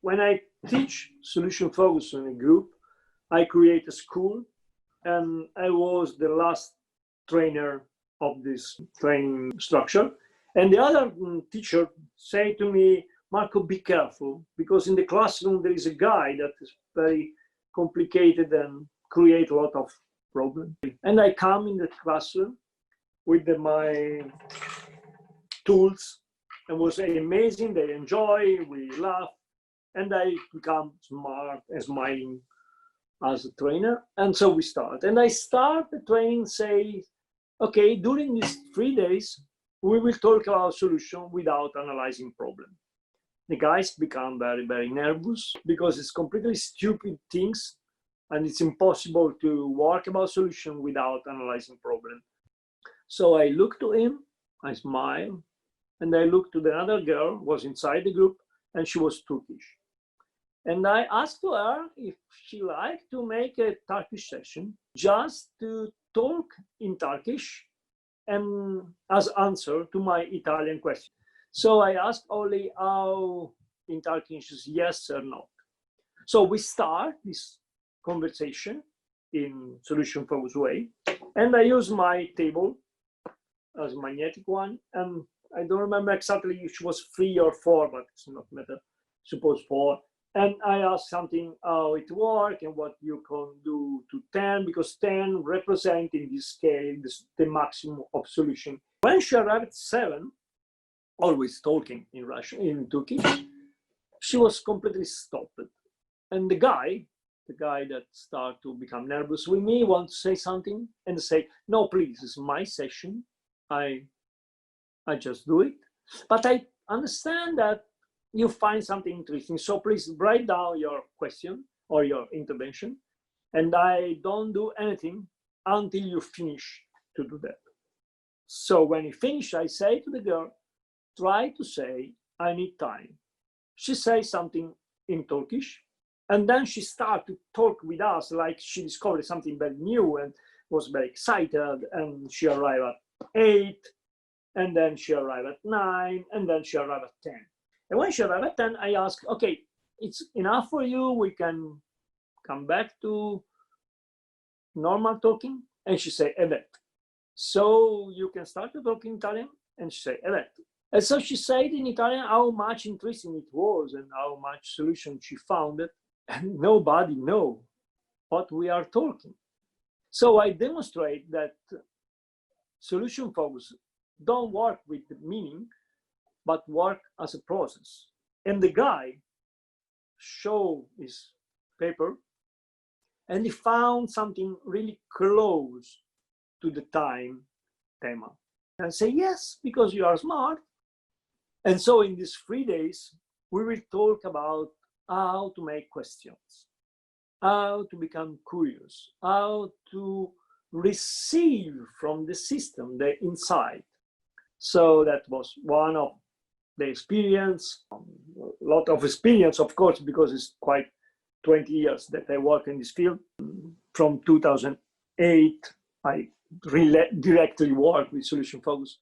when I teach solution focus in a group, I create a school, and I was the last trainer of this training structure. And the other teacher said to me, Marco, be careful, because in the classroom there is a guy that is very complicated and create a lot of problems. And I come in the classroom with my tools, and was amazing. They enjoy, we laugh, and I become smart and smiling as a trainer. And so we start. And I start the training, say, okay, during these 3 days, we will talk about solution without analyzing problem. The guys become very, very nervous because it's completely stupid things, and it's impossible to work about solution without analyzing problem. So I look to him, I smile, and I look to the other girl who was inside the group, and she was Turkish. And I asked to her if she liked to make a Turkish session, just to talk in Turkish and as answer to my Italian question. So I asked only how in Turkish is yes or no. So we start this conversation in solution focus way, and I use my table as a magnetic one, and I don't remember exactly if it was 3 or 4, but it's not matter, suppose 4. And I asked something how it works and what you can do to 10, because 10 represent in this scale the maximum of solution. When she arrived at 7, always talking in Russian, in Turkish, she was completely stopped. And the guy that started to become nervous with me, want to say something and say, no, please, it's my session. I just do it. But I understand that you find something interesting. So please write down your question or your intervention. And I don't do anything until you finish to do that. So when you finish, I say to the girl, try to say, I need time. She says something in Turkish, and then she started to talk with us like she discovered something very new and was very excited. And she arrived at 8, and then she arrived at 9, and then she arrived at 10. And when she arrived at 10, I asked, okay, it's enough for you, we can come back to normal talking? And she said, evet. So you can start to talk in Italian? And she said, evet. And so she said in Italian how much interesting it was and how much solution she found it. And nobody knows what we are talking. So I demonstrate that solution focus don't work with the meaning, but work as a process. And the guy showed his paper, and he found something really close to the time thema. And say, yes, because you are smart. And so in these 3 days, we will talk about how to make questions, how to become curious, how to receive from the system the insight. So that was one of the experience, a lot of experience, of course, because it's quite 20 years that I work in this field. From 2008, I directly work with solution focus.